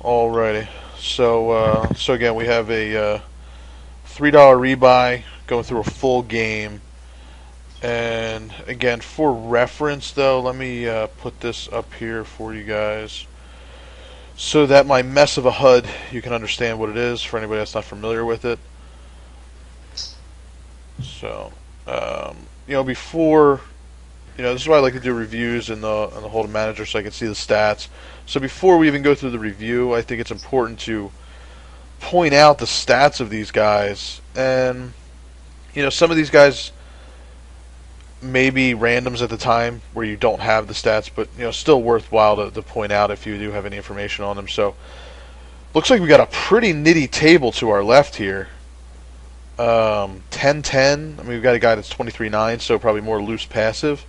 Alrighty. So again, we have a $3 rebuy going through a full game. And again, for reference, though, let me put this up here for you guys so that my mess of a HUD, you can understand what it is for anybody that's not familiar with it. So, before, this is why I like to do reviews in the Hold'em Manager so I can see the stats. So before we even go through the review, I think it's important to point out the stats of these guys. And, some of these guys may be randoms at the time where you don't have the stats, but, still worthwhile to point out if you do have any information on them. So, looks like we got a pretty nitty table to our left here. 10-10. I mean, we've got a guy that's 23-9, so probably more loose passive.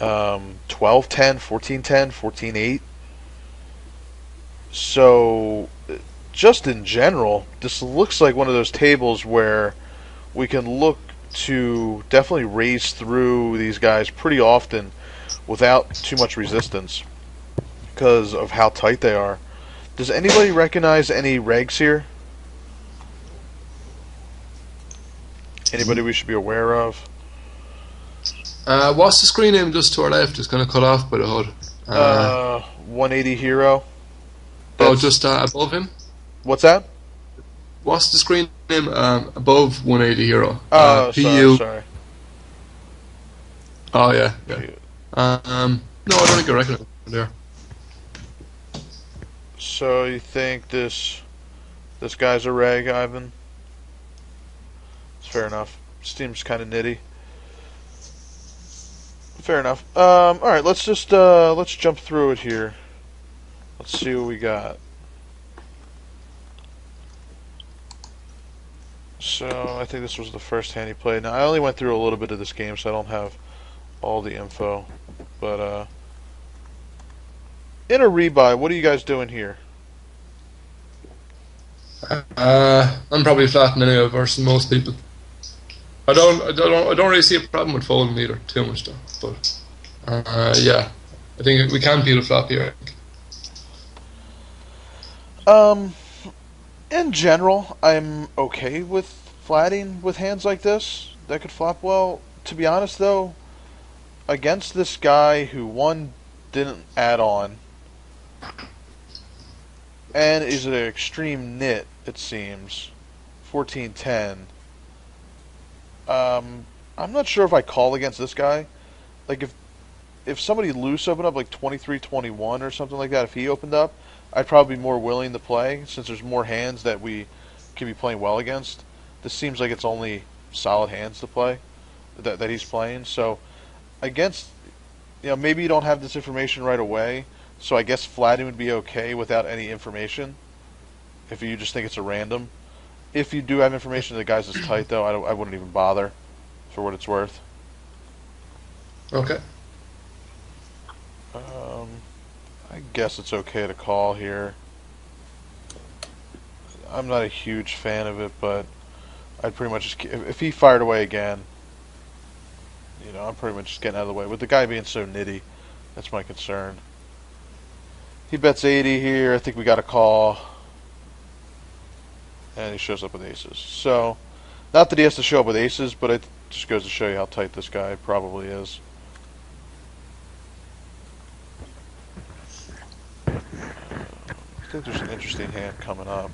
12-10, 14-10, 14-8. So, just in general, this looks like one of those tables where we can look to definitely race through these guys pretty often without too much resistance because of how tight they are. Does anybody recognize any regs here? Anybody we should be aware of? What's the screen name just to our left? It's kind of cut off by the HUD. 180 Hero. Just above him? What's that? What's the screen name above 180 Hero? Sorry. Oh, yeah. No, I don't think I recognize him there. So you think this guy's a reg, Ivan? It's fair enough. Seems kind of nitty. Fair enough. All right, let's jump through it here. Let's see what we got. So I think this was the first hand he played. Now I only went through a little bit of this game, so I don't have all the info. But in a rebuy, what are you guys doing here? I'm probably flattening anyway versus most people. I don't really see a problem with folding either too much though. But yeah, I think we can peel a flop here. In general, I'm okay with flatting with hands like this that could flop well. To be honest, though, against this guy who, one, didn't add on, and is an extreme nit, it seems, 14-10, I'm not sure if I call against this guy. Like, if somebody loose opened up, like 23-21 or something like that, if he opened up, I'd probably be more willing to play, since there's more hands that we can be playing well against. This seems like it's only solid hands to play that he's playing. So against, maybe you don't have this information right away, so I guess flatting would be okay without any information if you just think it's a random. If you do have information that the guy's is tight, though, I wouldn't even bother for what it's worth. Okay. I guess it's okay to call here. I'm not a huge fan of it, but I'd pretty much just, if he fired away again, I'm pretty much just getting out of the way. With the guy being so nitty, that's my concern. He bets 80 here. I think we got a call. And he shows up with aces. So, not that he has to show up with aces, but it just goes to show you how tight this guy probably is. I think there's an interesting hand coming up.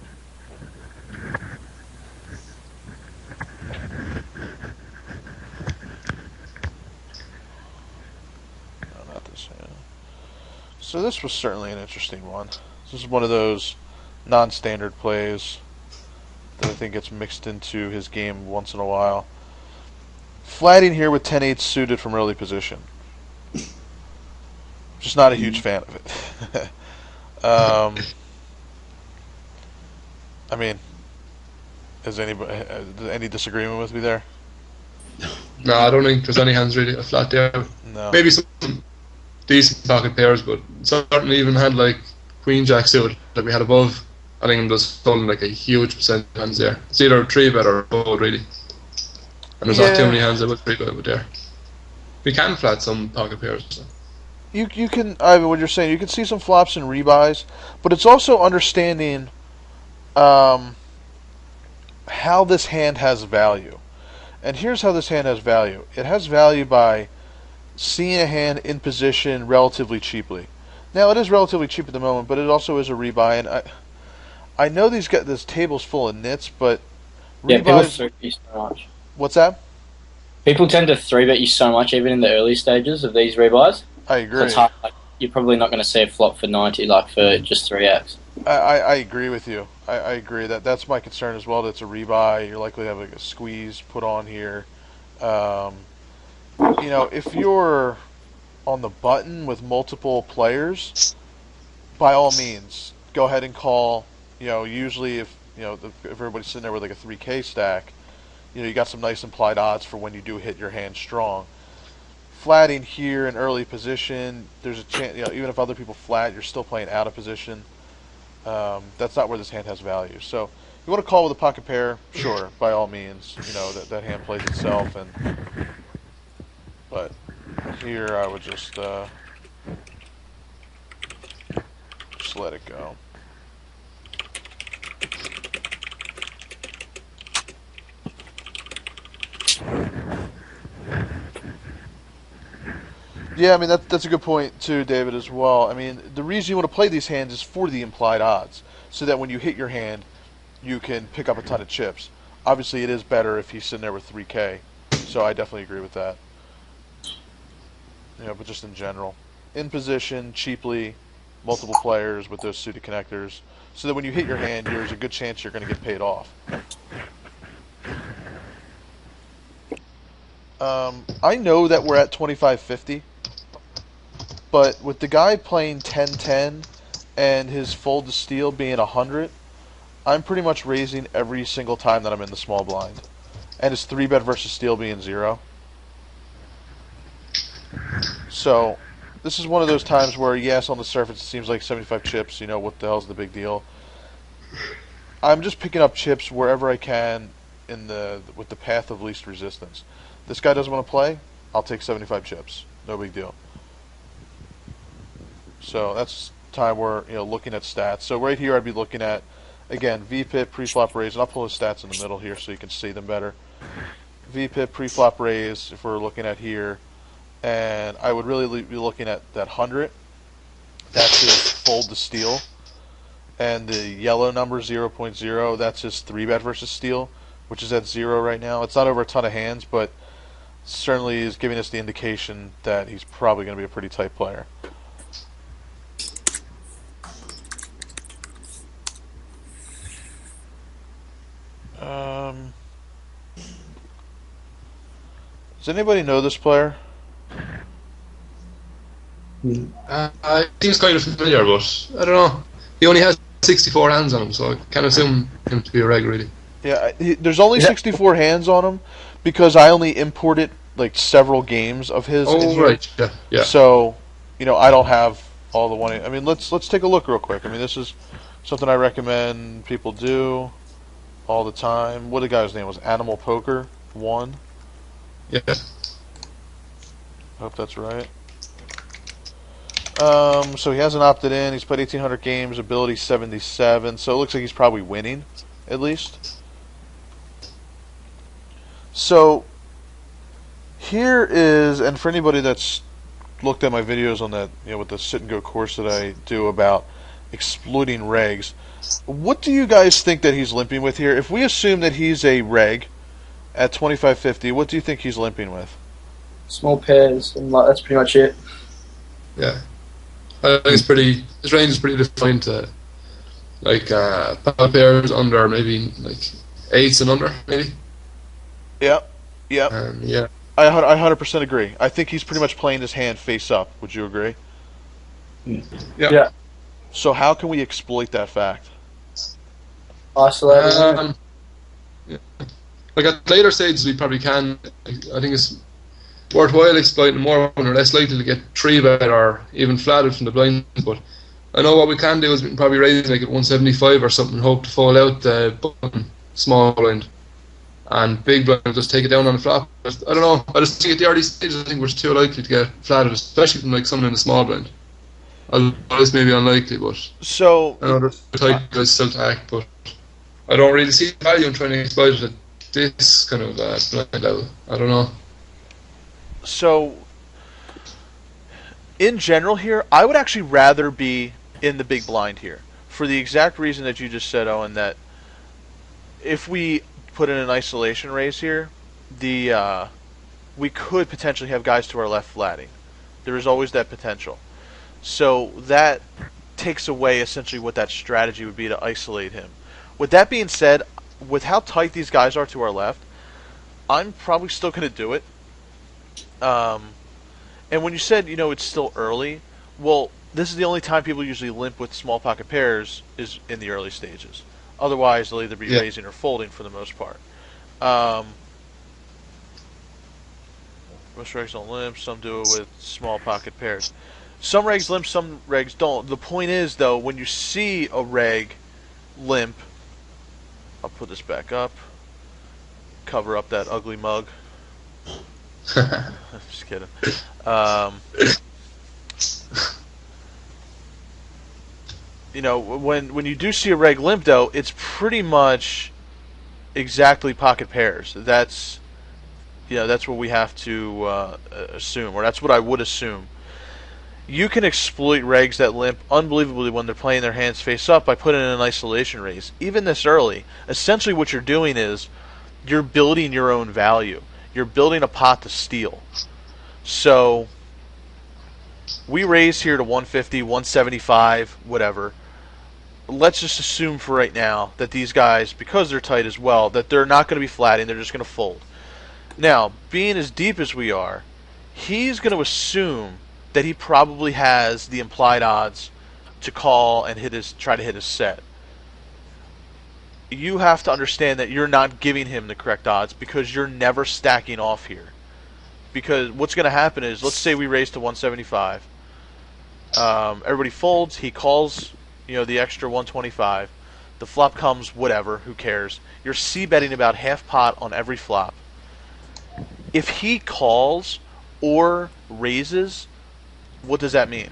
No, not this hand. So this was certainly an interesting one. This is one of those non-standard plays that I think gets mixed into his game once in a while. Flatting here with 10-8 suited from early position. Just not a huge fan of it. I mean, is anybody any disagreement with me there? No, I don't think there's any hands really a flat there. No. Maybe some decent pocket pairs, but certainly even had like Queen Jack suited that we had above. I think I'm just holding like a huge percent of hands there. It's either a 3-bet or a fold really. And there's not too many hands that would 3-bet with there. We can flat some pocket pairs. So. you can, Ivan, what you're saying, you can see some flops and rebuys, but it's also understanding um, how this hand has value. And here's how this hand has value. It has value by seeing a hand in position relatively cheaply. Now, it is relatively cheap at the moment, but it also is a rebuy. And I know this table's full of nits, but Yeah, people rebuys. 3-bet you so much. What's that? People tend to 3-bet you so much, even in the early stages of these rebuys. I So agree. it's hard. Like, you're probably not going to see a flop for 90, like for just 3x. I agree with you. I agree that's my concern as well. That it's a rebuy. You're likely to have like a squeeze put on here. If you're on the button with multiple players, by all means, go ahead and call. Usually if everybody's sitting there with like a 3K stack, you got some nice implied odds for when you do hit your hand strong. Flatting here in early position, there's a chance. Even if other people flat, you're still playing out of position. That's not where this hand has value. So you want to call with a pocket pair, sure, by all means. That hand plays itself, but here I would just let it go. Yeah, I mean that's a good point too, David, as well. I mean, the reason you want to play these hands is for the implied odds, so that when you hit your hand, you can pick up a ton of chips. Obviously, it is better if he's sitting there with 3K, so I definitely agree with that. But just in general, in position, cheaply, multiple players with those suited connectors, so that when you hit your hand, there's a good chance you're going to get paid off. I know that we're at 25.50. But with the guy playing 10-10 and his fold to steal being 100, I'm pretty much raising every single time that I'm in the small blind. And his 3-bet versus steal being 0. So, this is one of those times where, yes, on the surface it seems like 75 chips, what the hell's the big deal? I'm just picking up chips wherever I can with the path of least resistance. This guy doesn't want to play, I'll take 75 chips. No big deal. So that's time we're looking at stats. So right here I'd be looking at, again, VPIP, pre-flop raise, and I'll pull his stats in the middle here so you can see them better. VPIP, pre-flop raise, if we're looking at here, and I would really be looking at that 100. That's his fold to steal. And the yellow number, 0.0, that's his 3-bet versus steal, which is at 0 right now. It's not over a ton of hands, but certainly is giving us the indication that he's probably going to be a pretty tight player. Does anybody know this player? It seems kind of familiar, but I don't know. He only has 64 hands on him, so I can't assume him to be a reg, really. Yeah, there's only 64 hands on him because I only imported like several games of his. Oh, in here. right, yeah. So, I don't have all the one. I mean, let's take a look real quick. I mean, this is something I recommend people do all the time. What the guy's name was? Animal Poker 1. Yeah. I hope that's right. So he hasn't opted in. He's played 1,800 games. Ability 77. So it looks like he's probably winning, at least. So here is, and for anybody that's looked at my videos on that, with the sit and go course that I do about exploiting regs, what do you guys think that he's limping with here? If we assume that he's a reg at 25.50, what do you think he's limping with? Small pairs, and that's pretty much it. Yeah. I think his range is pretty defined to, power pairs under, maybe, 8s and under, maybe. Yep. Yeah. I 100% agree. I think he's pretty much playing his hand face up. Would you agree? Yeah. So how can we exploit that fact? Isolated. Yeah. At later stages, we probably can. I think it's worthwhile exploiting more when we're less likely to get 3-bet or even flatted from the blind. But I know what we can do is we can probably raise at 175 or something and hope to fall out the button small blind. and big blind will just take it down on the flop. I don't know. I just think at the early stages, I think we're too likely to get flatted, especially from like someone in the small blind. It's maybe unlikely, but So I know there's tight guys still to act, but I don't really see value in trying to exploit it at this kind of blind level. I don't know. So, in general here, I would actually rather be in the big blind here for the exact reason that you just said, Owen, that if we put in an isolation raise here, we could potentially have guys to our left flatting. There is always that potential. So that takes away essentially what that strategy would be to isolate him. With that being said, with how tight these guys are to our left, I'm probably still going to do it. And when you said, it's still early, well, this is the only time people usually limp with small pocket pairs is in the early stages. Otherwise, they'll either be raising or folding for the most part. Most regs don't limp, some do it with small pocket pairs. Some regs limp, some regs don't. The point is, though, when you see a reg limp, I'll put this back up, cover up that ugly mug. Just kidding. When you do see a reg limp, though, it's pretty much exactly pocket pairs. That's what we have to assume, or that's what I would assume. You can exploit regs that limp unbelievably when they're playing their hands face up by putting in an isolation raise. Even this early, essentially what you're doing is you're building your own value. You're building a pot to steal. So we raise here to 150, 175, whatever. Let's just assume for right now that these guys, because they're tight as well, that they're not going to be flatting, they're just going to fold. Now, being as deep as we are, he's going to assume that he probably has the implied odds to call and try to hit his set. You have to understand that you're not giving him the correct odds because you're never stacking off here. Because what's going to happen is, let's say we raise to 175. Everybody folds. He calls, the extra 125. The flop comes, whatever, who cares. You're c-betting about half pot on every flop. If he calls or raises, what does that mean?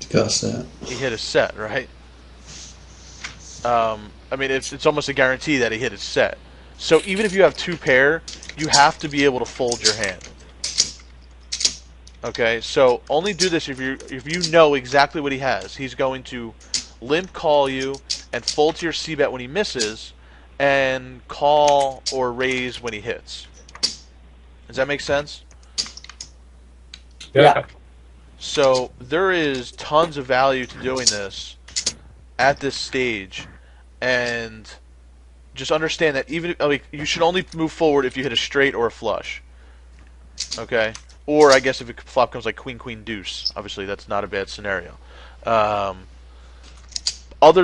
Got a set. He hit a set, right? It's almost a guarantee that he hit his set. So even if you have two pair, you have to be able to fold your hand. Okay, so only do this if you know exactly what he has. He's going to limp call you and fold to your c-bet when he misses, and call or raise when he hits. Does that make sense? Yeah. So there is tons of value to doing this at this stage, and just understand that you should only move forward if you hit a straight or a flush. Okay? Or I guess if a flop comes like queen, queen, deuce. Obviously that's not a bad scenario. Other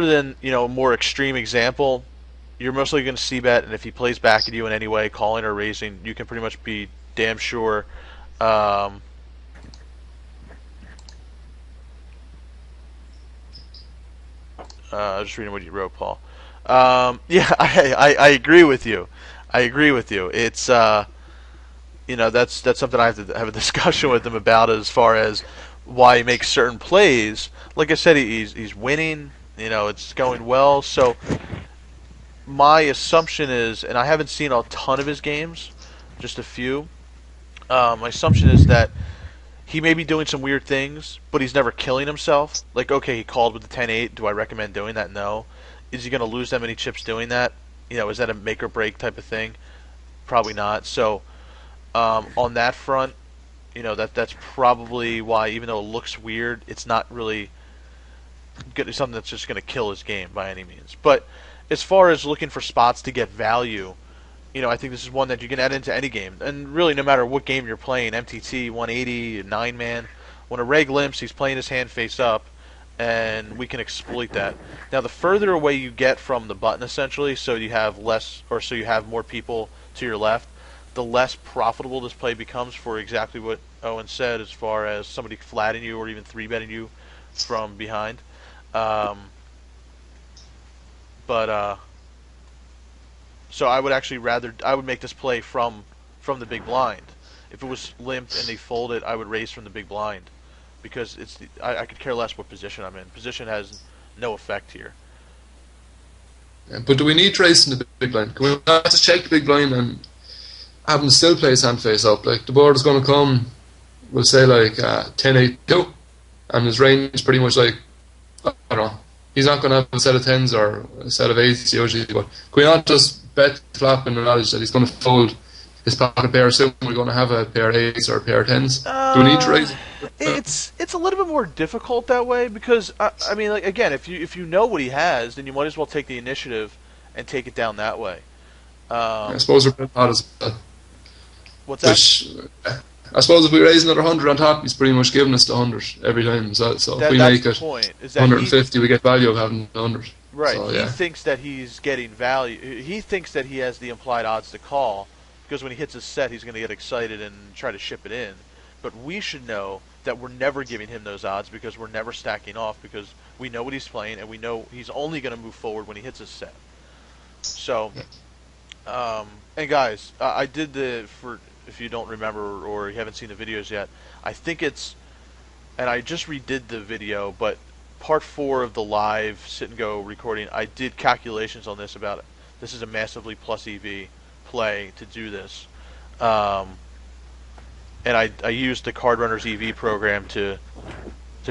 than, a more extreme example, you're mostly going to c-bet, and if he plays back at you in any way, calling or raising, you can pretty much be damn sure just reading what you wrote, Paul. Yeah, I agree with you. I agree with you. It's that's something I have to have a discussion with him about as far as why he makes certain plays. Like I said, he's winning. It's going well. So my assumption is, and I haven't seen a ton of his games, just a few. My assumption is that he may be doing some weird things, but he's never killing himself. Like, okay, he called with the 10-8. Do I recommend doing that? No. Is he going to lose that many chips doing that? Is that a make or break type of thing? Probably not. So, on that front, that's probably why, even though it looks weird, it's not really something that's just going to kill his game by any means. But as far as looking for spots to get value, I think this is one that you can add into any game. And really, no matter what game you're playing, MTT, 180, 9-man, when a reg limps, he's playing his hand face up, and we can exploit that. Now, the further away you get from the button, essentially, so you have more people to your left, the less profitable this play becomes for exactly what Owen said, as far as somebody flatting you or even 3-betting you from behind. So I would actually I would make this play from the big blind. If it was limped and they fold it, I would raise from the big blind, because I could care less what position I'm in. Position has no effect here. Yeah, but do we need race in the big blind? Can we not just check the big blind and have him still play his hand face up? Like, the board is going to come, we'll say like 10-8-2, and his range is pretty much like, I don't know, he's not going to have a set of 10s or a set of 8s usually, but can we not just bet flop in the knowledge that he's going to fold his pocket pair soon? We're going to have a pair of 8s or a pair of 10s. Do we need to raise? It's a little bit more difficult that way, because I mean, like, again, if you know what he has, then you might as well take the initiative and take it down that way. I suppose we're playing pot as well. What's that? Which, I suppose if we raise another 100 on top, he's pretty much giving us the 100 every time. So if we make it point, is that 150, we get value of having the 100. Right. So, he thinks that he's getting value. He thinks that he has the implied odds to call, because when he hits his set, he's going to get excited and try to ship it in. But we should know that we're never giving him those odds, because we're never stacking off, because we know what he's playing, and we know he's only going to move forward when he hits his set. So, and guys, I did if you don't remember or you haven't seen the videos yet, I think it's, and I just redid the video, but part 4 of the live sit and go recording, I did calculations on this about it. This is a massively plus EV play to do this. And I used the Card Runners EV program to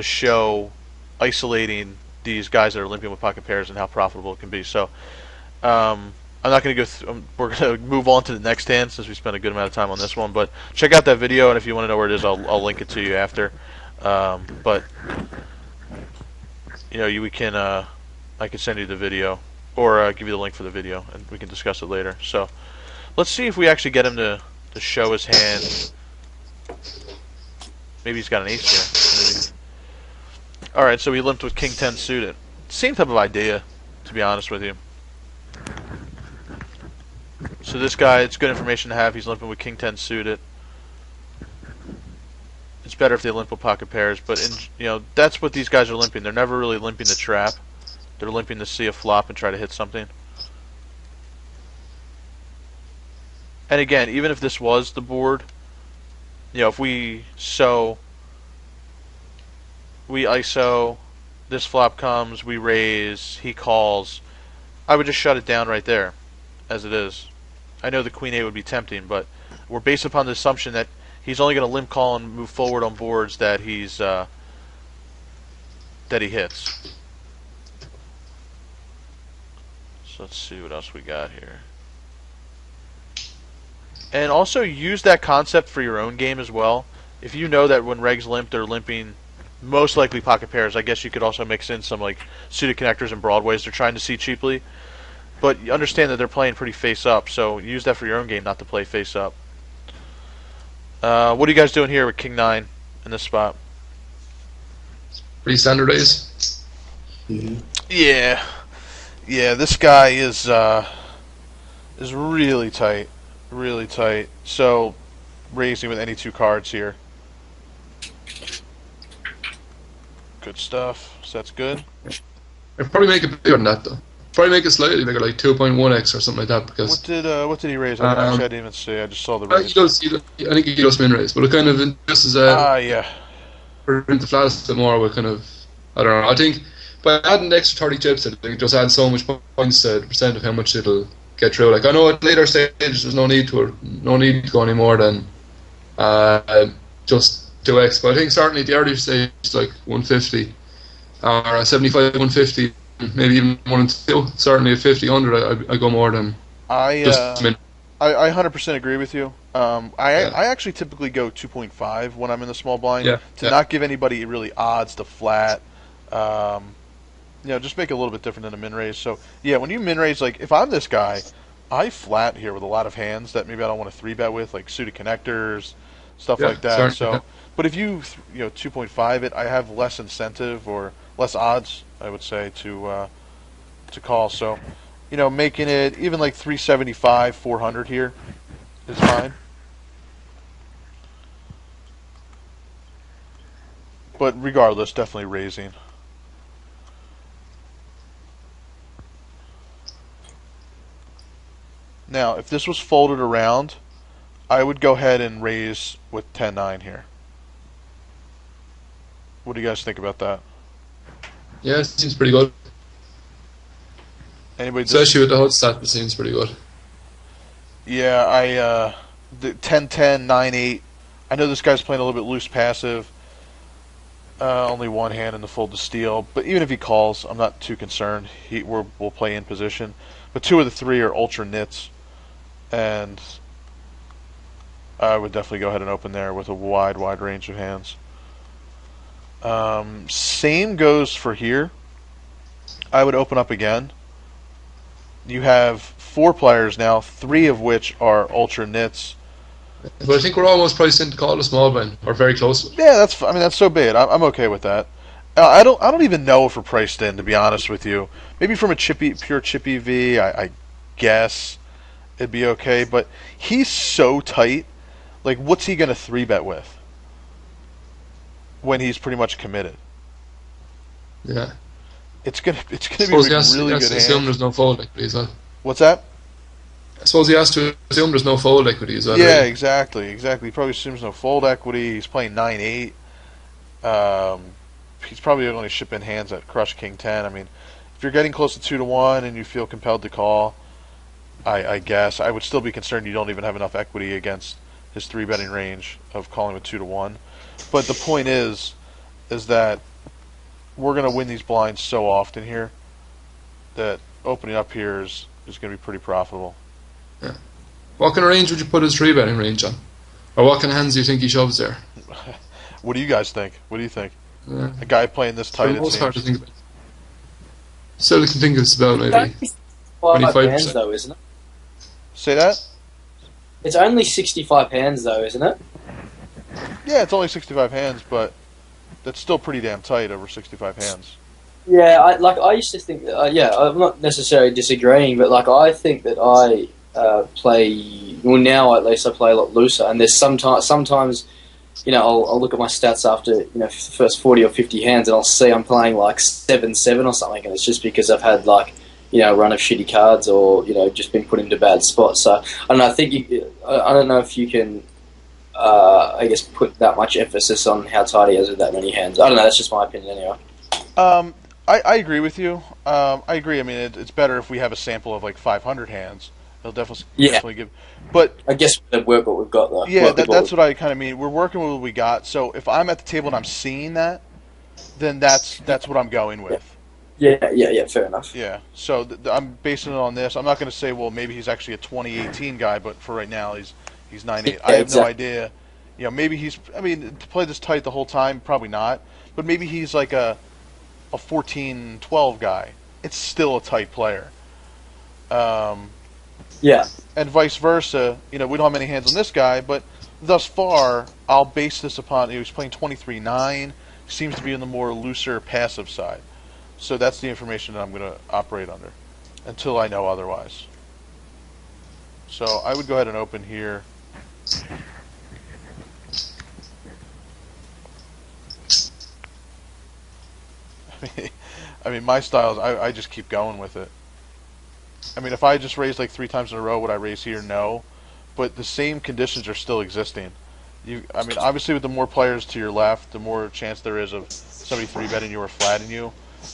show isolating these guys that are limping with pocket pairs and how profitable it can be. So I'm not going to go through, we're going to move on to the next hand since we spent a good amount of time on this one, but check out that video, and if you want to know where it is, I'll link it to you after. But you know, we can I can send you the video, or give you the link for the video, and we can discuss it later. So let's see if we actually get him to show his hand. Maybe he's got an ace here. Alright, so we limped with King 10 suited. Same type of idea, to be honest with you. So this guy, it's good information to have. He's limping with King 10 suited. It's better if they limp with pocket pairs, but that's what these guys are limping. They're never really limping the trap. They're limping to see a flop and try to hit something. And again, even if this was the board, if we ISO, this flop comes, we raise, he calls, I would just shut it down right there, as it is. I know the Queen 8 would be tempting, but we're based upon the assumption that he's only going to limp call and move forward on boards that he hits. So let's see what else we got here. And also use that concept for your own game as well. If you know that when regs limp, they're limping most likely pocket pairs. I guess you could also mix in some like suited connectors and broadways they're trying to see cheaply. But you understand that they're playing pretty face up, so use that for your own game, not to play face up. What are you guys doing here with King 9 in this spot? Pretty standard raise. Yeah. Yeah, this guy is really tight. Really tight. So, raising with any 2 cards here. Good stuff. So that's good. I'd probably make it bigger than that, though. Probably make it slightly bigger, like 2.1x or something like that. Because what did he raise? I didn't even see. I just saw the raise. I think he does min raise, but it kind of just as yeah. We're into flats a bit more. We're kind of, I don't know. I think by adding the extra 30 chips, I think it just adds so much points to the percent of how much it'll get through. Like I know at later stages, there's no need to go any more than just 2x. But I think certainly at the earlier stage, like 150 or 75, 150. Maybe even 1 and 2. Certainly at 50, 100, I go more than just min. I 100% agree with you. I actually typically go 2.5 when I'm in the small blind to not give anybody really odds to flat. Just make it a little bit different than a min raise. So yeah, when you min raise, like if I'm this guy, I flat here with a lot of hands that maybe I don't want to 3-bet with, like suited connectors, stuff like that. So, but if you 2.5 it, I have less incentive or less odds, I would say, to call. So, making it even like 375, 400 here is fine. But regardless, definitely raising. Now, if this was folded around, I would go ahead and raise with 10-9 here. What do you guys think about that? Yeah, it seems pretty good. Anybody? Especially with the HUD stat, it seems pretty good. Yeah, the 10-10, 9-8. I know this guy's playing a little bit loose passive. Only one hand in the fold to steal. But even if he calls, I'm not too concerned. We'll play in position. But 2 of the 3 are ultra nits. And I would definitely go ahead and open there with a wide range of hands. Same goes for here. I would open up again. You have 4 players now, 3 of which are ultra nits. But I think we're almost priced in to call a small blind, or very close. Yeah, that's so be it. I'm okay with that. I don't even know if we're priced in, to be honest with you. Maybe from a pure chippy V, I guess it'd be okay. But he's so tight. Like, what's he gonna 3-bet with when he's pretty much committed? Yeah. It's gonna be Suppose he has really to good assume hand. there's no fold equity as well. What's that? I suppose he has to assume there's no fold equity as well. Yeah, really. exactly. He probably assumes no fold equity. He's playing 9-8. He's probably only shipping hands that crush King 10. I mean, if you're getting close to 2-1 and you feel compelled to call, I guess I would still be concerned you don't even have enough equity against his 3-betting range of calling with 2-1. But the point is that we're going to win these blinds so often here that opening up here is going to be pretty profitable. Yeah. What kind of range would you put his 3-betting range on? Or what kind of hands do you think he shoves there? What do you guys think? What do you think? Yeah. A guy playing this tight, For the it most part, I seems. think about. Still, I can think it's about maybe It's only 65 25%. hands, though, isn't it? Say that? It's only 65 hands, though, isn't it? Yeah, it's only 65 hands, but that's still pretty damn tight over 65 hands. Yeah, I used to think that. Yeah, I'm not necessarily disagreeing, but I think that I play. Well, now at least I play a lot looser, and there's sometimes, I'll look at my stats after the first 40 or 50 hands, and I'll see I'm playing 7-7 or something, and it's just because I've had a run of shitty cards or just been put into bad spots. So I don't know. I don't know if you can. I guess put that much emphasis on how tight he has with that many hands. I don't know. That's just my opinion, anyway. I agree with you. I agree. I mean, it's better if we have a sample of 500 hands. It'll definitely give. But I guess we work what we've got, though. yeah, that's what I kind of mean. We're working with what we got. So if I'm at the table and I'm seeing that, then that's what I'm going with. Yeah. Fair enough. Yeah. So I'm basing it on this. I'm not going to say, well, maybe he's actually a 2018 guy, but for right now, he's 9-8. Yeah, I have exactly. no idea. Maybe he's. I mean, to play this tight the whole time, probably not. But maybe he's like a 14-12 guy. It's still a tight player. Yeah. And vice versa. We don't have many hands on this guy, but thus far, I'll base this upon. He was playing 23-9. Seems to be in the more looser passive side. So that's the information that I'm going to operate under until I know otherwise. So I would go ahead and open here. I mean, my style is I just keep going with it. I mean, if I just raise 3 times in a row, would I raise here? No. But the same conditions are still existing. I mean, obviously with the more players to your left, the more chance there is of somebody 3-betting you or flatting you.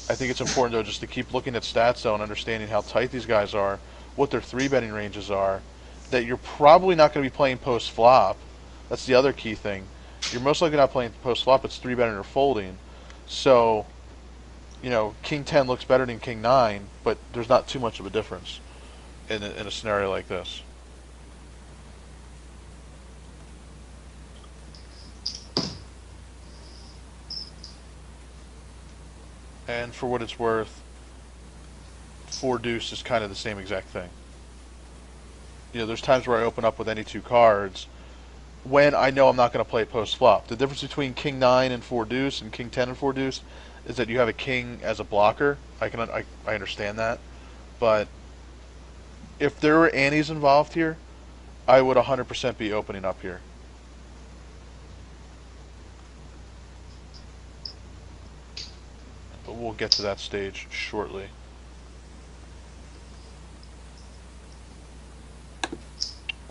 I think it's important, though, just to keep looking at stats, though, and understanding how tight these guys are, what their 3-betting ranges are, that you're probably not going to be playing post-flop. That's the other key thing. You're most likely not playing post-flop. It's 3-betting or folding. So, King 10 looks better than King 9, but there's not too much of a difference in a scenario like this. And for what it's worth, 4 deuce is kind of the same exact thing. There's times where I open up with any 2 cards when I know I'm not going to play post flop. The difference between King 9 and 4 deuce and King 10 and 4 deuce is that you have a king as a blocker. I understand that, but if there were antes involved here, I would 100% be opening up here. But we'll get to that stage shortly.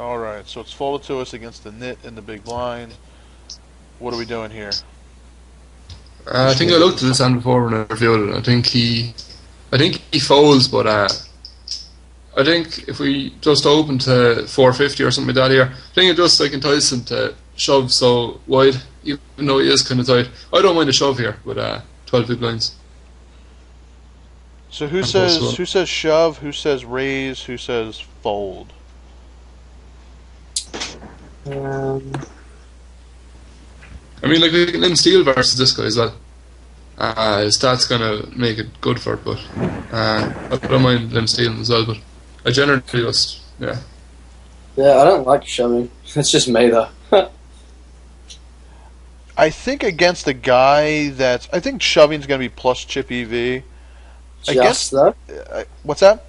All right, so it's folded to us against the nit in the big blind. What are we doing here? I think I looked at this hand before when I reviewed it. I think he folds, but I think if we just open to 450 or something like that here, I think it just like entices him to shove so wide, even though he is kind of tight. I don't mind a shove here with 12 big blinds. So who says shove? Who says raise? Who says fold? I mean, like we can Lim Steele versus this guy as well. His stats gonna make it good for it, but I don't mind Lim Steele as well. But I generally just Yeah, I don't like shoving. It's just me though. I think against a guy I think shoving's going to be plus chip EV. Just though. What's that?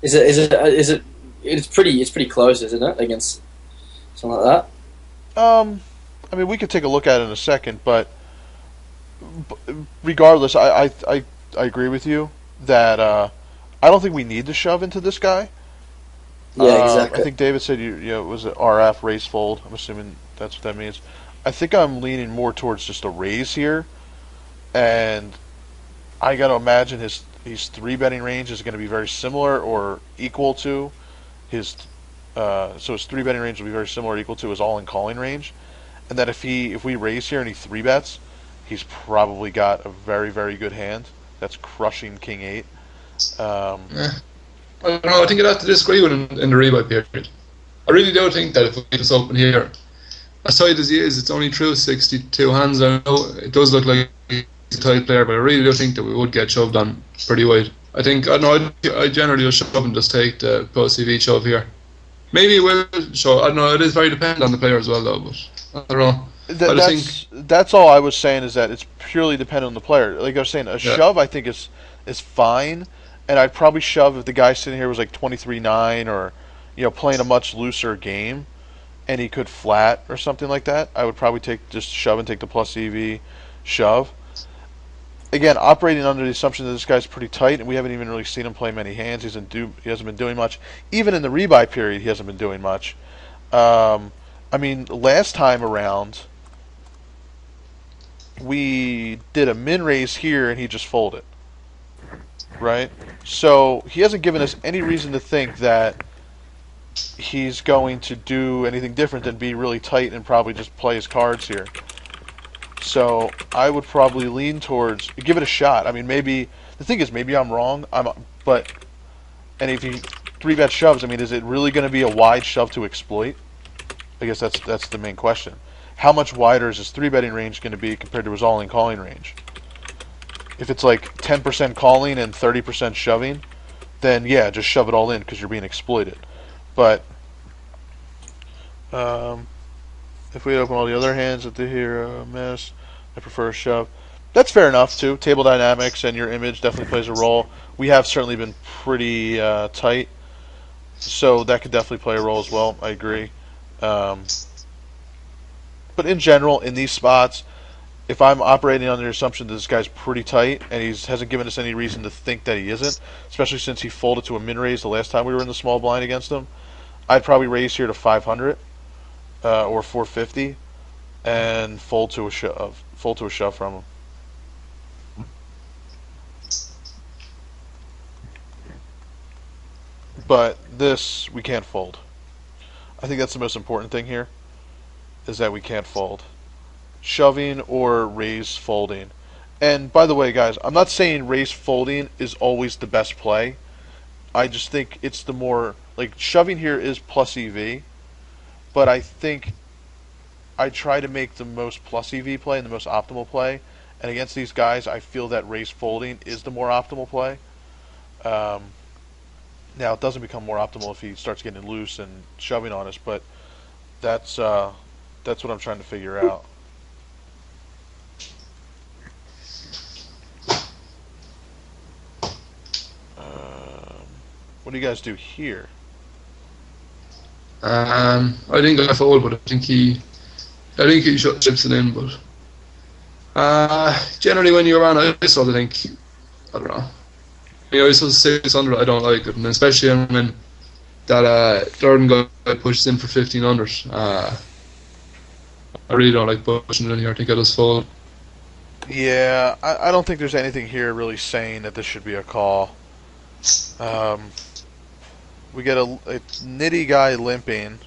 Is it? It's pretty close, isn't it? Against something like that. I mean, we could take a look at it in a second, but regardless, I agree with you that I don't think we need to shove into this guy. Yeah, exactly. I think David said it was an RF raise fold. I'm assuming that's what that means. I think I'm leaning more towards just a raise here, and I got to imagine his 3-betting range is going to be very similar or equal to his. So his 3-betting range will be very similar or equal to his all-in calling range, and that if we raise here and he 3-bets, he's probably got a very, very good hand that's crushing King 8. I don't know. I think I'd have to disagree with him in the rebuy period. I really do think that if we just open here, as tight as he is, it's only through 62 hands. I know it does look like he's a tight player, but I really do think that we would get shoved on pretty wide. I generally just shove and just take the post CV shove here. Maybe it will show. I don't know. It is very dependent on the player as well, though. But I don't know. That's all I was saying, is that it's purely dependent on the player. Like I was saying, shove I think is fine, and I'd probably shove if the guy sitting here was like 23-9 or playing a much looser game, and he could flat or something like that. I would probably just shove and take the plus EV shove. Again, operating under the assumption that this guy's pretty tight, and we haven't even really seen him play many hands. He hasn't been doing much. Even in the rebuy period, he hasn't been doing much. I mean, last time around, we did a min raise here, and he just folded. Right? So he hasn't given us any reason to think that he's going to do anything different than be really tight and probably just play his cards here. So I would probably lean towards give it a shot. I mean, maybe the thing is, maybe I'm wrong. And if he 3-bet shoves, I mean, is it really going to be a wide shove to exploit? I guess that's the main question. How much wider is his 3-betting range going to be compared to his all-in calling range? If it's like 10% calling and 30% shoving, then yeah, just shove it all in because you're being exploited. But if we open all the other hands that they hear a mess, I prefer a shove. That's fair enough too. Table dynamics and your image definitely plays a role. We have certainly been pretty tight, so that could definitely play a role as well. I agree. But in general, in these spots, if I'm operating under the assumption that this guy's pretty tight and he hasn't given us any reason to think that he isn't, especially since he folded to a min raise the last time we were in the small blind against him, I'd probably raise here to 500 or 450 and fold to a shove from him. But this we can't fold. I think that's the most important thing here, is that we can't fold. Shoving or raise folding. And by the way, guys, I'm not saying raise folding is always the best play. I just think it's the more, like, shoving here is plus EV, but I think I try to make the most plus EV play and the most optimal play. And against these guys, I feel that raise folding is the more optimal play. Now, it doesn't become more optimal if he starts getting loose and shoving on us, but that's what I'm trying to figure out. What do you guys do here? I think I fold, but I think he chips it in. But generally, when you're on ISO, I don't know. ISO 600, I don't like it, and especially when that Durden guy pushes in for 1500. I really don't like pushing it in here. I think I just fold. Yeah, I don't think there's anything here really saying that this should be a call. We get a nitty guy limping,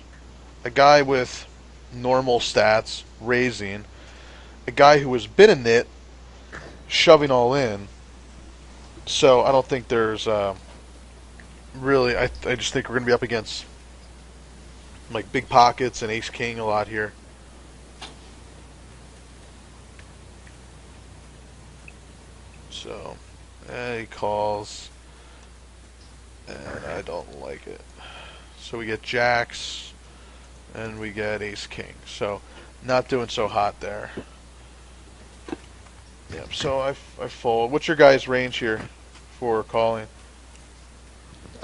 a guy with normal stats raising, a guy who has been a nit shoving all in. So I don't think there's really. I just think we're going to be up against like big pockets and ace king a lot here. So he calls, and I don't like it. So we get jacks, and we get ace king. So not doing so hot there. Yep. So I fold. What's your guys' range here for calling?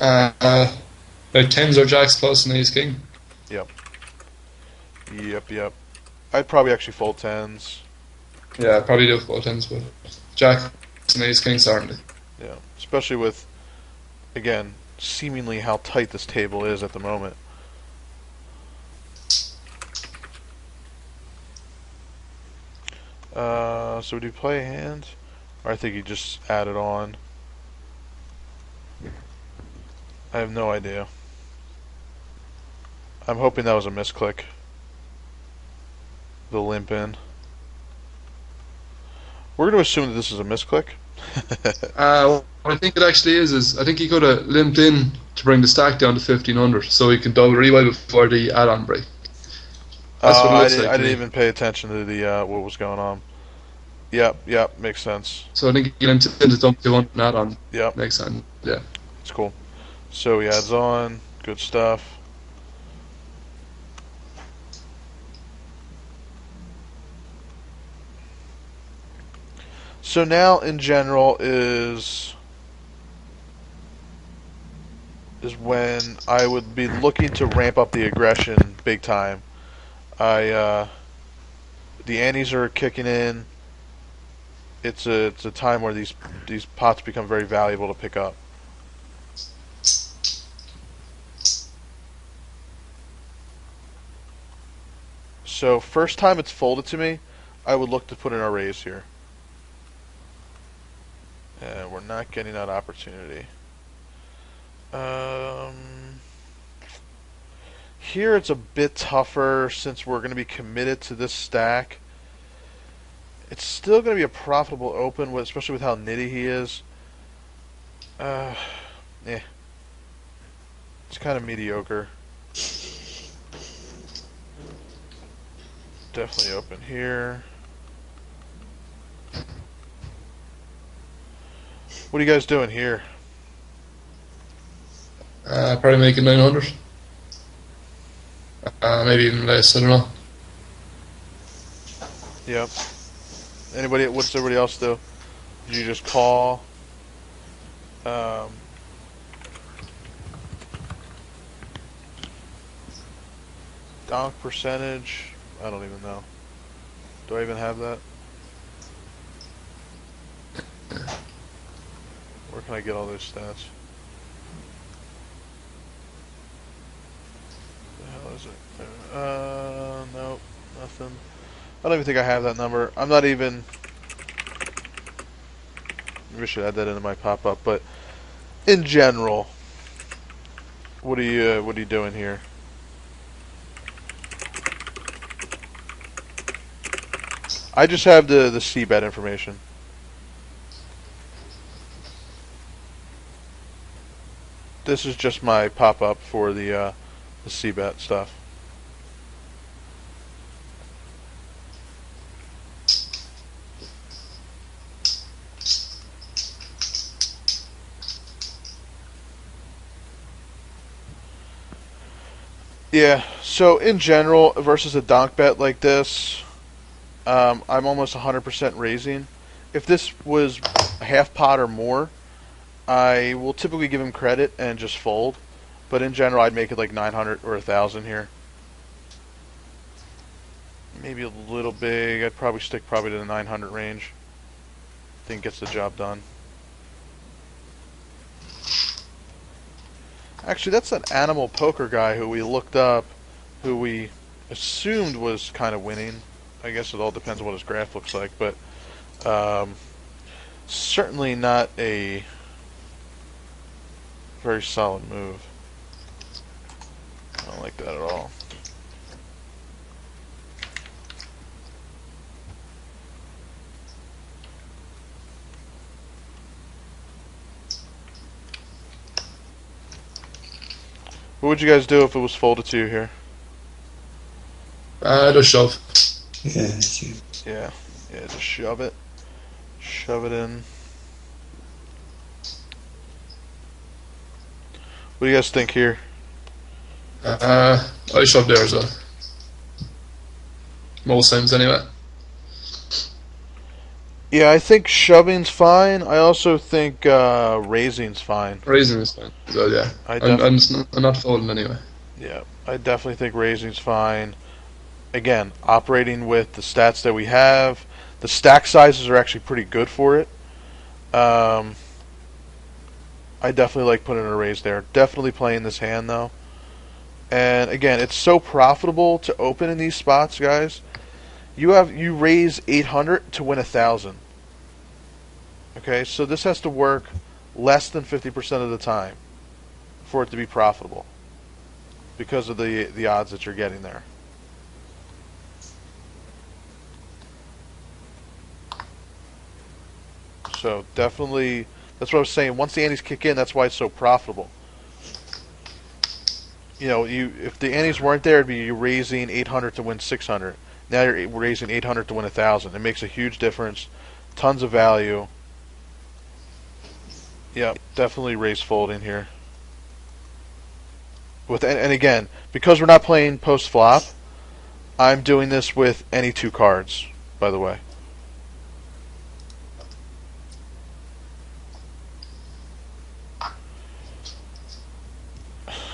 Like tens or jacks plus an ace king. Yep. I'd probably actually fold tens. Yeah, I probably do fold tens, but jacks and ace king certainly. Yeah, especially with, again, seemingly how tight this table is at the moment. So do you play a hand? Or I think you just add it on. I have no idea. I'm hoping that was a misclick. The limp in. We're going to assume that this is a misclick. What I think it actually is I think he could have limped in to bring the stack down to 1500 so he can double rewind before the add-on break. That's what it looks like. I didn't even pay attention to the what was going on. Yep, makes sense. So I think he limped in to dump 200 and add-on. Yep. Next time, yeah. It's cool. So he adds on. Good stuff. So now, in general, is when I would be looking to ramp up the aggression big time. The antes are kicking in. It's a time where these pots become very valuable to pick up. So first time it's folded to me, I would look to put in a raise here. And we're not getting that opportunity. Here it's a bit tougher since we're going to be committed to this stack. It's still going to be a profitable open, especially with how nitty he is. Yeah. It's kind of mediocre. Definitely open here. What are you guys doing here? Probably making 900. Maybe even less, I don't know. Yep. What's everybody else do? Did you just call? Donk percentage? I don't even know. Do I even have that? Where can I get all those stats? The hell is it? Nope, nothing. I don't even think I have that number. I'm not even. Maybe I should add that into my pop-up. But in general, what are you doing here? I just have the C-bet information. This is just my pop-up for the C-bet stuff. Yeah, so in general, versus a donk bet like this, I'm almost 100% raising. If this was a half pot or more, I will typically give him credit and just fold. But in general, I'd make it like 900 or 1,000 here. Maybe a little big. I'd probably stick to the 900 range. I think gets the job done. Actually, that's an animal poker guy who we looked up, who we assumed was kind of winning. I guess it all depends on what his graph looks like, but certainly not a very solid move. I don't like that at all. What would you guys do if it was folded to you here? Just shove. Yeah, it's you. Yeah, just shove it. Shove it in. What do you guys think here? I shove there as well. Most times, anyway. Yeah, I think shoving's fine. I also think raising's fine. Raising is fine as well, yeah. I'm not folding anyway. Yeah, I definitely think raising's fine. Again, operating with the stats that we have. The stack sizes are actually pretty good for it. I definitely like putting a raise there. Definitely playing this hand, though. And again, it's so profitable to open in these spots, guys. You raise 800 to win 1,000. Okay, so this has to work less than 50% of the time for it to be profitable because of the odds that you're getting there. So definitely, that's what I was saying. Once the antes kick in, that's why it's so profitable. You know, if the antes weren't there, it'd be you raising 800 to win 600. Now you're raising 800 to win 1,000. It makes a huge difference. Tons of value. Yeah, definitely raise folding here. And again, because we're not playing post flop, I'm doing this with any two cards, by the way.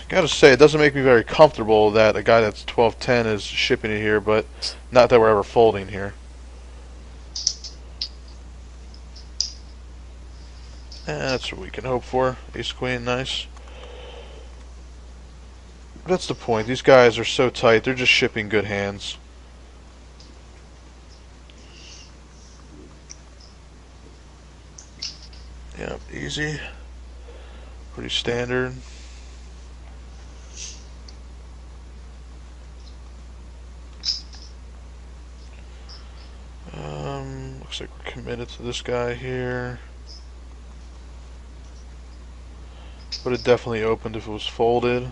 Gotta say, it doesn't make me very comfortable that a guy that's 12-10 is shipping it here, but not that we're ever folding here. That's what we can hope for. Ace Queen, nice. That's the point. These guys are so tight, they're just shipping good hands. Yep, easy. Pretty standard. Looks like we're committed to this guy here. Would have definitely opened if it was folded.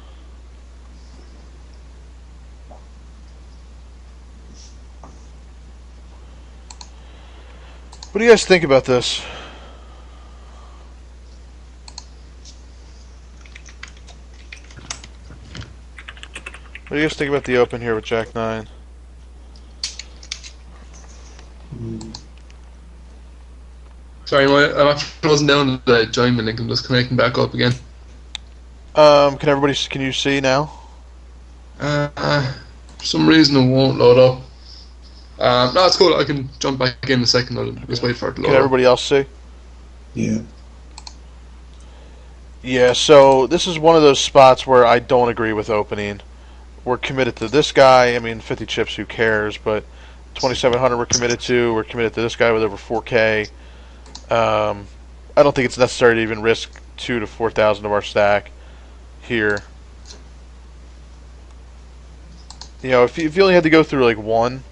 What do you guys think about this? What do you guys think about the open here with Jack 9? Sorry, I'm actually closing down the join link. I'm just connecting back up again. Can you see now? For some reason it won't load up. No, it's cool. I can jump back in a second. I'll just wait for it to load. Can everybody else see? Yeah. Yeah, so this is one of those spots where I don't agree with opening. We're committed to this guy. I mean, 50 chips, who cares? But 2,700 we're committed to. We're committed to this guy with over 4K. I don't think it's necessary to even risk 2,000 to 4,000 of our stack here. You know, if you only had to go through like one,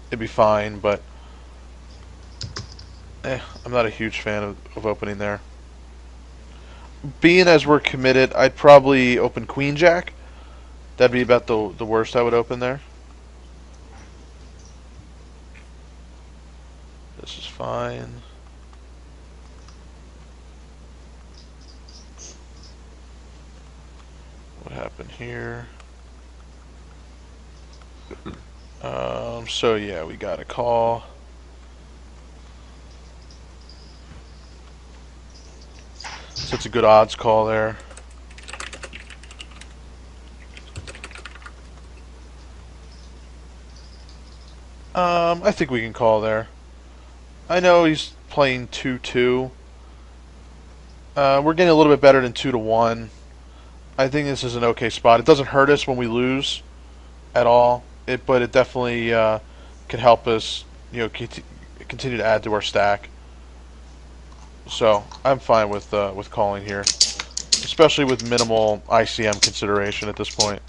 it'd be fine, but I'm not a huge fan of opening there. Being as we're committed, I'd probably open Queen Jack. That'd be about the worst I would open there. This is fine. What happened here? So yeah, we got a call. So it's a good odds call there. I think we can call there. I know he's playing 2-2. We're getting a little bit better than 2-1. I think this is an okay spot. It doesn't hurt us when we lose at all. But it definitely can help us, continue to add to our stack. So I'm fine with calling here, especially with minimal ICM consideration at this point.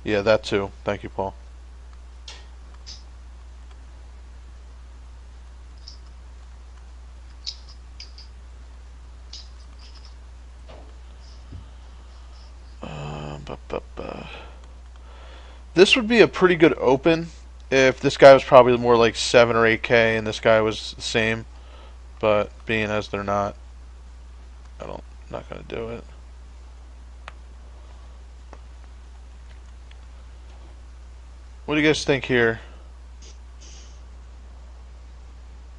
Yeah, that too. Thank you, Paul. This would be a pretty good open if this guy was probably more like 7 or 8K and this guy was the same. But being as they're not, not going to do it. What do you guys think here?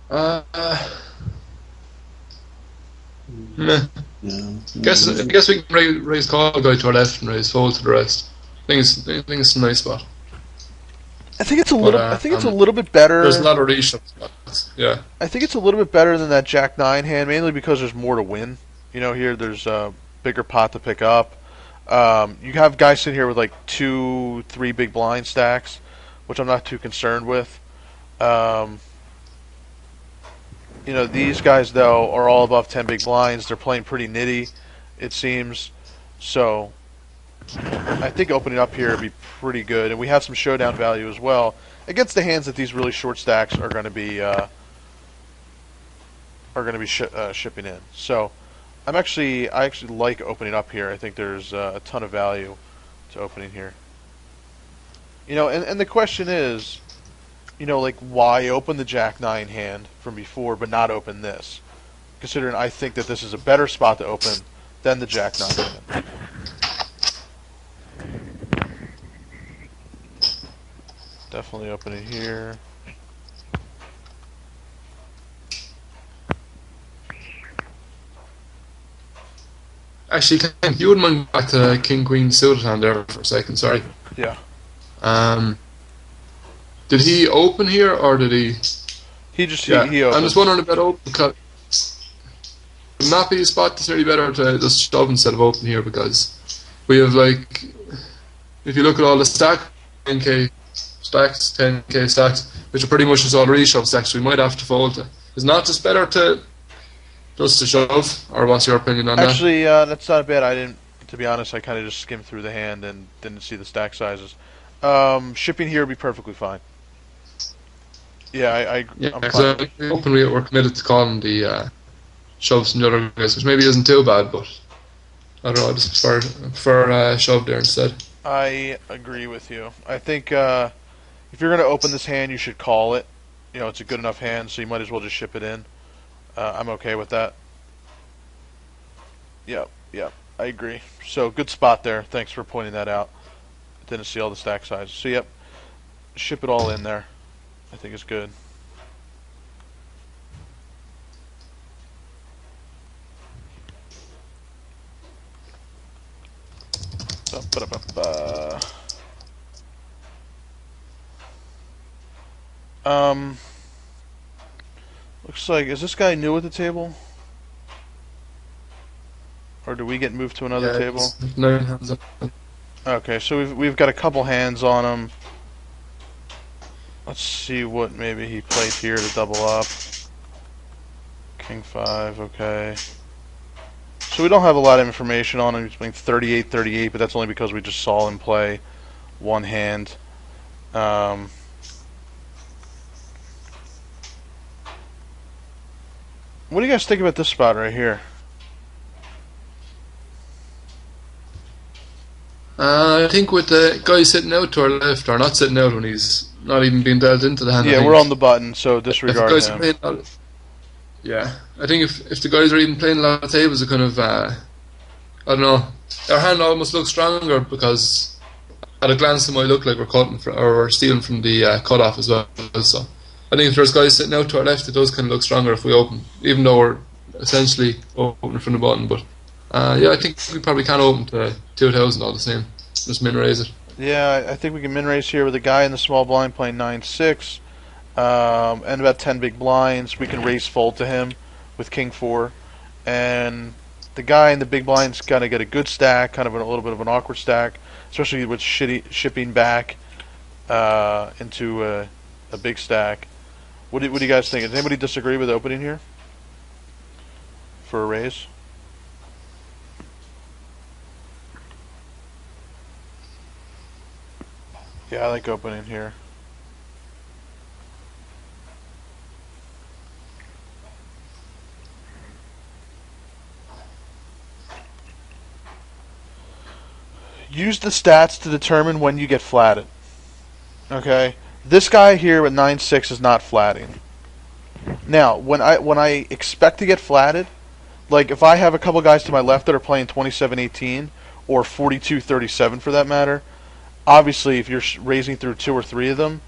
Meh. No. I guess we can raise call guy to our left and raise fold to the rest. I think it's a nice spot. I think it's a little. I think it's a little bit better. There's a lot of reshove spots. Yeah. I think it's a little bit better than that Jack 9 hand, mainly because there's more to win. Here there's a bigger pot to pick up. You have guys sitting here with like 2, 3 big blind stacks, which I'm not too concerned with. These guys though are all above 10 big blinds. They're playing pretty nitty, it seems. So I think opening up here would be pretty good, and we have some showdown value as well against the hands that these really short stacks are going to be shipping in. So I actually like opening up here. I think there's a ton of value to opening here. And the question is, like why open the Jack 9 hand from before but not open this? Considering I think that this is a better spot to open than the Jack 9 hand. Definitely opening here. Actually, you wouldn't mind back to King Queen suited hand there for a second. Sorry. Yeah. Did he open here or did he? He just Yeah. he opened. I'm just wondering about open cut. Would not be a spot that's really better to just shove instead of open here, because we have like, if you look at all the 10k stacks, 10k stacks, which are pretty much just all reshove stacks, we might have to fold to. Is not just better to just to shove, or what's your opinion on that? Actually, that's not bad. I didn't, to be honest, I kind of just skimmed through the hand and didn't see the stack sizes. Shipping here would be perfectly fine. Yeah, I'm fine. Openly we're committed to calling the shoves from the other guys, which maybe isn't too bad, but I don't know, I just prefer shove there instead. I agree with you. I think if you're going to open this hand, you should call it. It's a good enough hand, so you might as well just ship it in. I'm okay with that. Yep, I agree. So good spot there. Thanks for pointing that out. Didn't see all the stack sizes. So yep, ship it all in there. I think it's good. Looks like, is this guy new at the table? Or do we get moved to another table? 9 hands up. Okay, so we've got a couple hands on him. Let's see what maybe he played here to double up. King 5, okay. So we don't have a lot of information on him. He's playing 38-38, but that's only because we just saw him play one hand. What do you guys think about this spot right here? I think with the guy sitting out to our left, or not sitting out when he's not even being dealt into the hand. Yeah, we're on the button, so disregard him. Yeah, I think if the guys are even playing a lot of tables, it kind of, I don't know, our hand almost looks stronger because at a glance it might look like we're cutting or we're stealing from the cutoff as well. So I think if there's guys sitting out to our left, it does kind of look stronger if we open, even though we're essentially opening from the button. But yeah, I think we probably can open to 2000 all the same. Just min raise it. Yeah, I think we can min raise here with a guy in the small blind playing 9-6, and about 10 big blinds. We can raise fold to him with king 4, and the guy in the big blind's gonna get a good stack, kind of a little bit of an awkward stack, especially with shipping back into a big stack. What do you guys think? Does anybody disagree with opening here for a raise? Yeah, I like opening here. Use the stats to determine when you get flatted. Okay? This guy here with 9-6 is not flatting. Now, when I expect to get flatted, like if I have a couple guys to my left that are playing 27-18 or 42-37 for that matter, obviously if you're raising through 2 or 3 of them,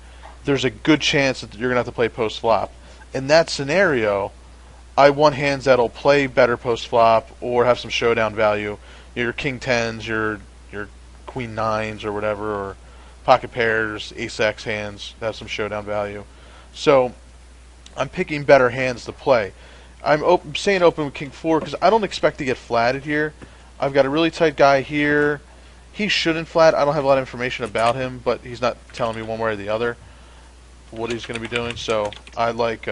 there's a good chance that you're going to have to play post flop. In that scenario, I want hands that'll play better post flop or have some showdown value. Your king 10s, your queen 9s or whatever, or pocket pairs, ace x hands that have some showdown value. So I'm picking better hands to play. I'm saying open with king 4 because I don't expect to get flatted here. I've got a really tight guy here. He shouldn't flat. I don't have a lot of information about him, but he's not telling me one way or the other what he's going to be doing. So I like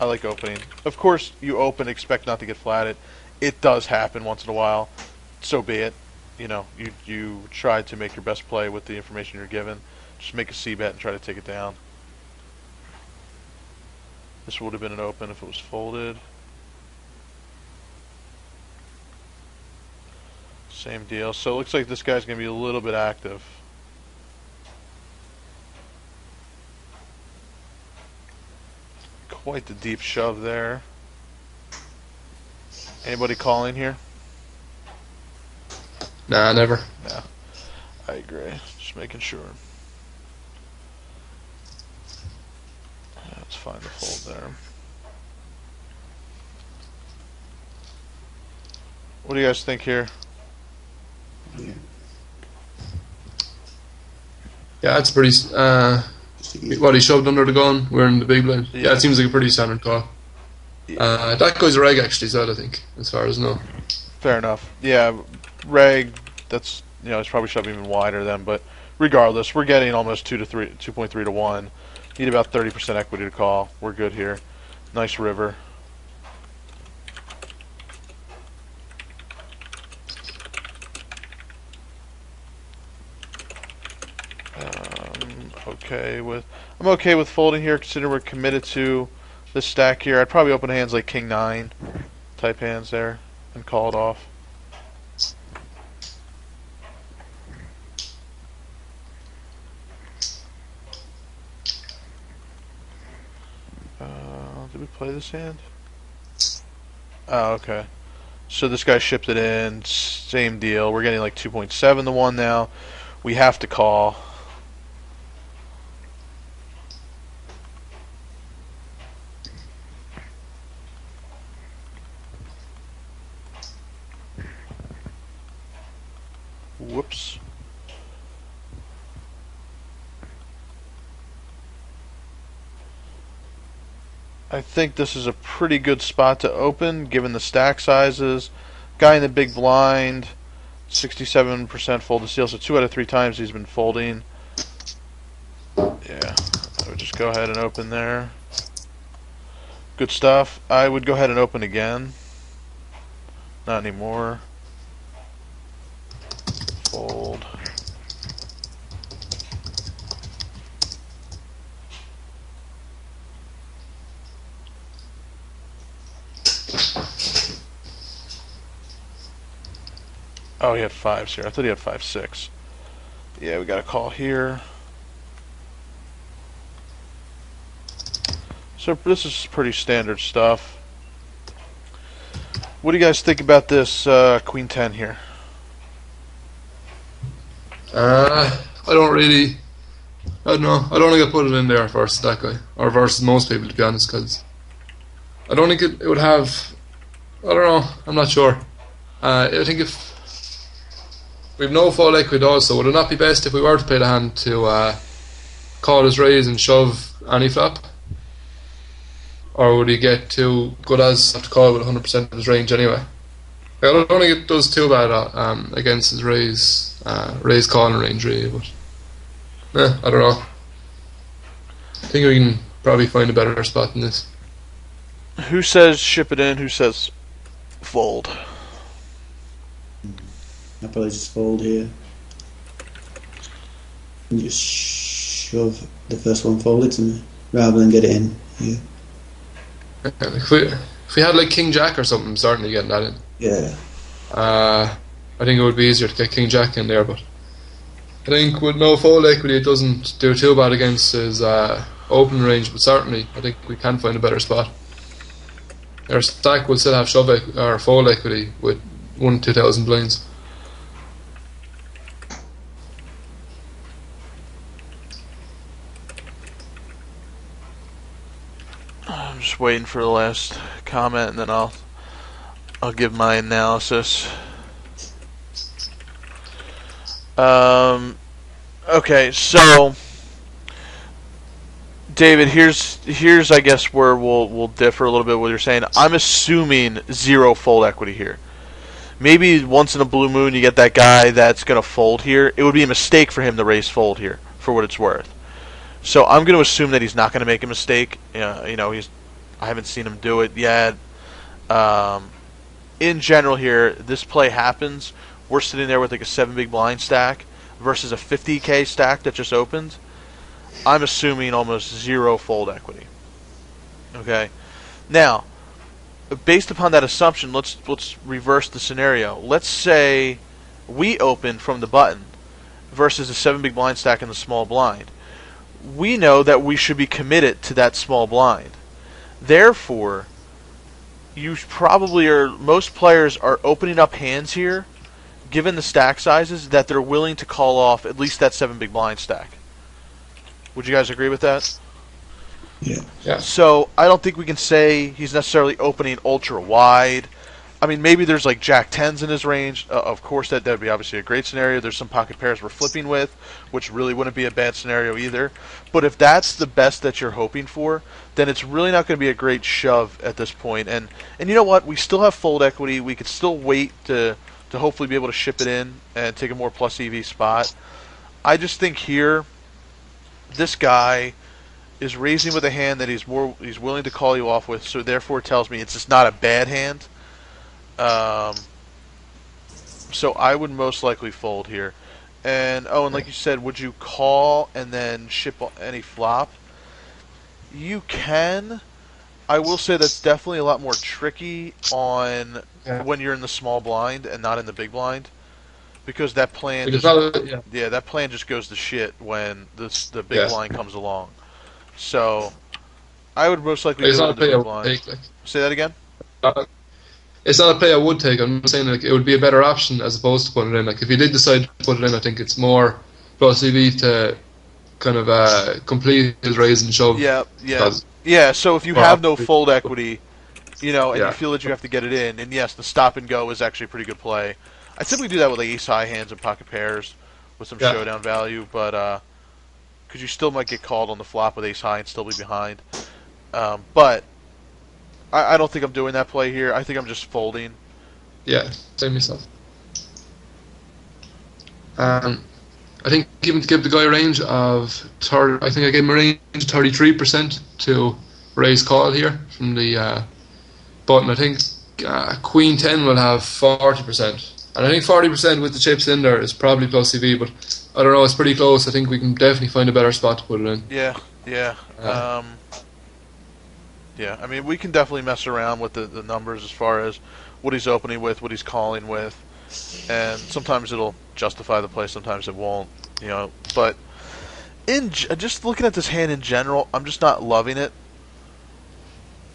opening. Of course, you open, expect not to get flatted. It does happen once in a while. So be it. You know, you try to make your best play with the information you're given. Just make a C bet and try to take it down. This would have been an open if it was folded. Same deal. So it looks like this guy's going to be a little bit active. Quite the deep shove there. Anybody calling here? Nah, never. No. I agree. Just making sure. Let's find the fold there. What do you guys think here? Yeah. Yeah, it's pretty. What, he shoved under the gun? We're in the big blind. Yeah, it seems like a pretty standard call. That guy's a reg actually, so I think, as far as I know. Fair enough. Yeah, reg. That's, you know, it's probably shoving even wider then, but regardless, we're getting almost 2.3 to 1. Need about 30% equity to call. We're good here. Nice river. I'm okay with folding here, considering we're committed to this stack here. I'd probably open hands like king 9 type hands there and call it off. Did we play this hand? Oh, okay. So this guy shipped it in. Same deal. We're getting like 2.7 to 1 now. We have to call. Whoops. I think this is a pretty good spot to open, given the stack sizes. Guy in the big blind, 67% fold to steal, so 2 out of 3 times he's been folding. Yeah, I would just go ahead and open there. Good stuff. I would go ahead and open again. Not anymore. Fold. Oh, he had 5s here. I thought he had 5-6. Yeah, we got a call here. So this is pretty standard stuff. What do you guys think about this Queen 10 here? I don't know. I don't think I put it in there versus that guy, or versus most people, to be honest, because I don't think it would have. I don't know. I'm not sure. I think if we've no full equity also. Would it not be best if we were to play the hand to call his raise and shove any flop? Or would he get too good as have to call with 100% of his range anyway? I don't think it does too bad against his raise calling range really, but I don't know. I think we can probably find a better spot than this. Who says ship it in? Who says fold? I'll probably just fold here. And just shove the first one forward to me, rather than get it in here. If we had like King Jack or something, I'm certainly getting that in. Yeah. I think it would be easier to get King Jack in there, but I think with no fold equity it doesn't do too bad against his open range, but certainly I think we can find a better spot. Our stack will still have or fold equity with 1-2,000 blinds. I'm just waiting for the last comment, and then I'll give my analysis. Okay, so David, here's I guess where we'll differ a little bit with what you're saying. I'm assuming 0 fold equity here. Maybe once in a blue moon you get that guy that's going to fold here. It would be a mistake for him to raise fold here, for what it's worth. So I'm going to assume that he's not going to make a mistake. I haven't seen him do it yet. In general here, this play happens. We're sitting there with like a 7 big blind stack versus a 50k stack that just opened. I'm assuming almost 0 fold equity. Okay. Now, based upon that assumption, let's reverse the scenario. Let's say we open from the button versus a 7 big blind stack in the small blind. We know that we should be committed to that small blind. Therefore, most players are opening up hands here, given the stack sizes, that they're willing to call off at least that 7 big blind stack. Would you guys agree with that? Yeah. So I don't think we can say he's necessarily opening ultra wide. I mean, maybe there's like Jack 10s in his range. Of course, that would be obviously a great scenario. There's some pocket pairs we're flipping with, which really wouldn't be a bad scenario either. But if that's the best that you're hoping for, then it's really not going to be a great shove at this point. And you know what? We still have fold equity. We could still wait to hopefully be able to ship it in and take a more plus EV spot. I just think here, this guy is raising with a hand that he's willing to call you off with, so therefore it tells me it's just not a bad hand. So I would most likely fold here. And like you said, would you call and then ship any flop? You can. I will say that's definitely a lot more tricky on when you're in the small blind and not in the big blind, because that plan that plan just goes to shit when the big blind comes along. So I would most likely go to the big blind. Say that again. It's not a play I would take. I'm saying like it would be a better option as opposed to putting it in. Like if you did decide to put it in, I think it's more plus EV to kind of complete his raise and shove. Yeah. So if you have no fold equity, and you feel that you have to get it in, and yes, the stop and go is actually a pretty good play. I typically do that with like ace high hands and pocket pairs with some showdown value, but because you still might get called on the flop with ace high and still be behind. But I don't think I'm doing that play here. I think I'm just folding. Yeah, same myself. I think even to give the guy a range of 30, I think I gave him a range of 33% to raise call here from the button. I think Queen 10 will have 40%. And I think 40% with the chips in there is probably plus EV, but I don't know, it's pretty close. I think we can definitely find a better spot to put it in. Yeah. I mean, we can definitely mess around with the numbers as far as what he's opening with, what he's calling with, and sometimes it'll justify the play, sometimes it won't, But just looking at this hand in general, I'm just not loving it.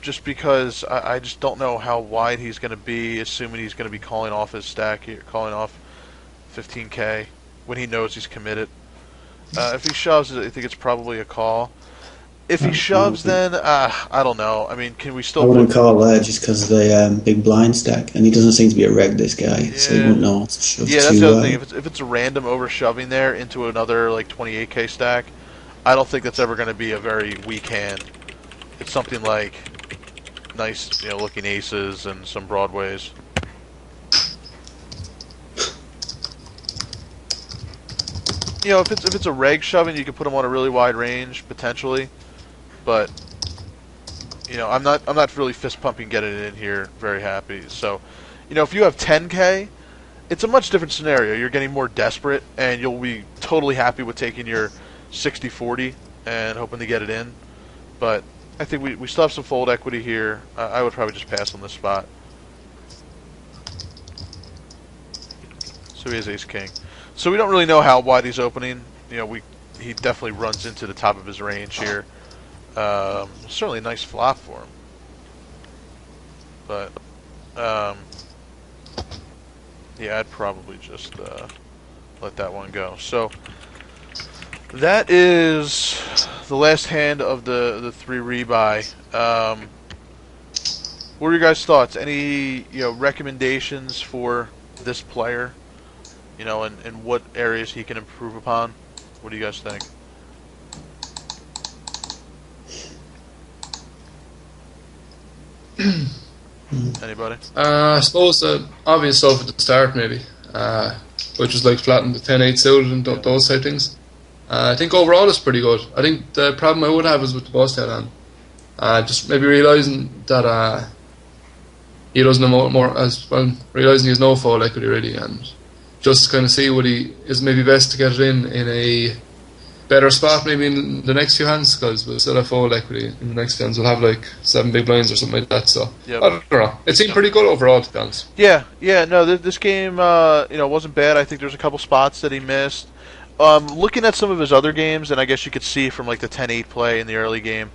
Just because I just don't know how wide he's going to be, assuming he's going to be calling off his stack here, calling off 15k when he knows he's committed. If he shoves it, I think it's probably a call. If he shoves, then I don't know. I mean, can we I still? wouldn't call there just because of the big blind stack, and he doesn't seem to be a reg, this guy, so he Yeah. wouldn't know what to shove Yeah, that's too the other well. thing. If it's a random over shoving there into another like 28k stack, I don't think that's ever going to be a very weak hand. It's something like nice, looking aces and some broadways. If it's a reg shoving, you can put them on a really wide range potentially, but I'm not really fist pumping getting it in here very happy. So, if you have 10k, it's a much different scenario. You're getting more desperate, and you'll be totally happy with taking your 60-40 and hoping to get it in. But I think we still have some fold equity here. I would probably just pass on this spot. So he has ace-king. So we don't really know how wide he's opening. He definitely runs into the top of his range here. Certainly a nice flop for him. But, yeah, I'd probably just let that one go. So that is the last hand of the 3 rebuy. What are your guys' thoughts? Any recommendations for this player? And what areas he can improve upon? What do you guys think? Anybody? I suppose the obvious stuff at the start, maybe, which is like flatten the 10-8 suited and those type things. I think overall it's pretty good. I think the problem I would have is with the bust head on. Just maybe realising that he doesn't know more as well, realising he has no fold equity really, and just kind of see what he is maybe best to get it in a better spot maybe in the next few hands, because we'll still have fold equity in the next hands. We'll have like 7 big blinds or something like that. So Yep. I don't know. It seemed pretty good overall, to be honest. Yeah. No, this game, wasn't bad. I think there's a couple spots that he missed. Looking at some of his other games, and I guess you could see from like the 10-8 play in the early game,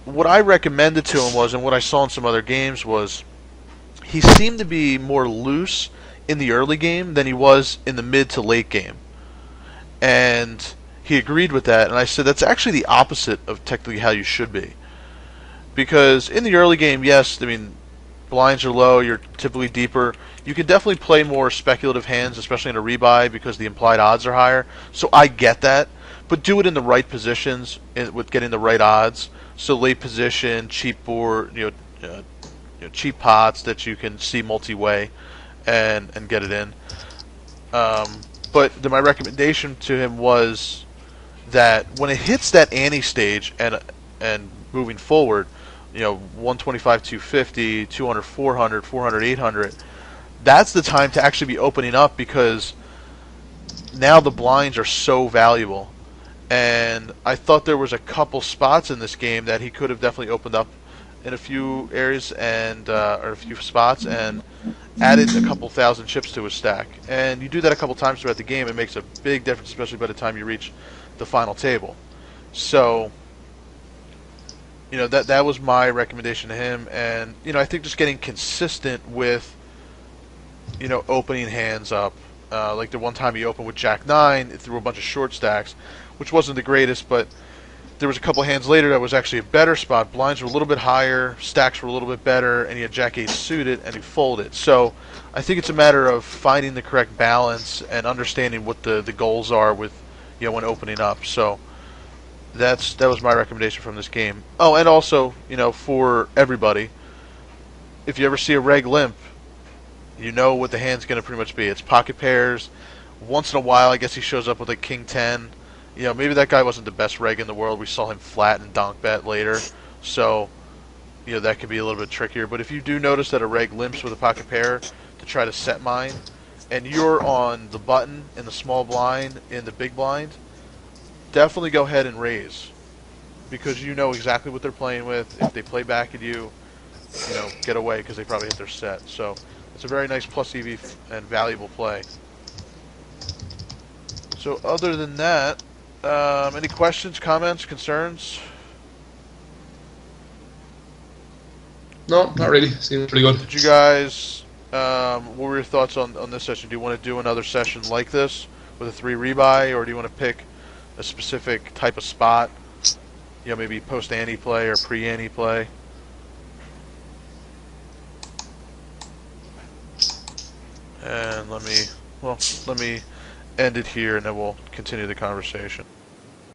what I recommended to him was, and what I saw in some other games was, he seemed to be more loose in the early game than he was in the mid to late game. And he agreed with that, and I said that's actually the opposite of technically how you should be. Because in the early game, yes, I mean, blinds are low, you're typically deeper. You can definitely play more speculative hands, especially in a rebuy, because the implied odds are higher. So I get that, but do it in the right positions with getting the right odds. So late position, cheap board, cheap pots that you can see multi-way and get it in. But my recommendation to him was that when it hits that ante stage and moving forward, 125, 250, 200, 400, 400, 800, that's the time to actually be opening up, because now the blinds are so valuable. And I thought there was a couple spots in this game that he could have definitely opened up in a few areas and or a few spots and added a couple thousand chips to his stack. And you do that a couple times throughout the game, it makes a big difference, especially by the time you reach the final table. So, that was my recommendation to him. And I think just getting consistent with opening hands up. Like the one time he opened with Jack 9, it threw a bunch of short stacks, which wasn't the greatest, but there was a couple hands later that was actually a better spot. Blinds were a little bit higher, stacks were a little bit better, and he had Jack 8 suited, and he folded. So I think it's a matter of finding the correct balance and understanding what the goals are with when opening up. So that was my recommendation from this game. Oh, and also, for everybody, if you ever see a reg limp, you know what the hand's going to pretty much be. It's pocket pairs. Once in a while, I guess he shows up with a king 10. Maybe that guy wasn't the best reg in the world. We saw him flat and donk bet later. So, that could be a little bit trickier. But if you do notice that a reg limps with a pocket pair to try to set mine, and you're on the button in the small blind, in the big blind, definitely go ahead and raise. Because you know exactly what they're playing with. If they play back at you, get away because they probably hit their set. So it's a very nice plus EV and valuable play. So other than that, any questions, comments, concerns? No, not really. Seems pretty good. Did you guys, what were your thoughts on this session? Do you want to do another session like this with a 3 rebuy, or do you want to pick a specific type of spot, maybe post ante play or pre ante play. And let me end it here, and then we'll continue the conversation.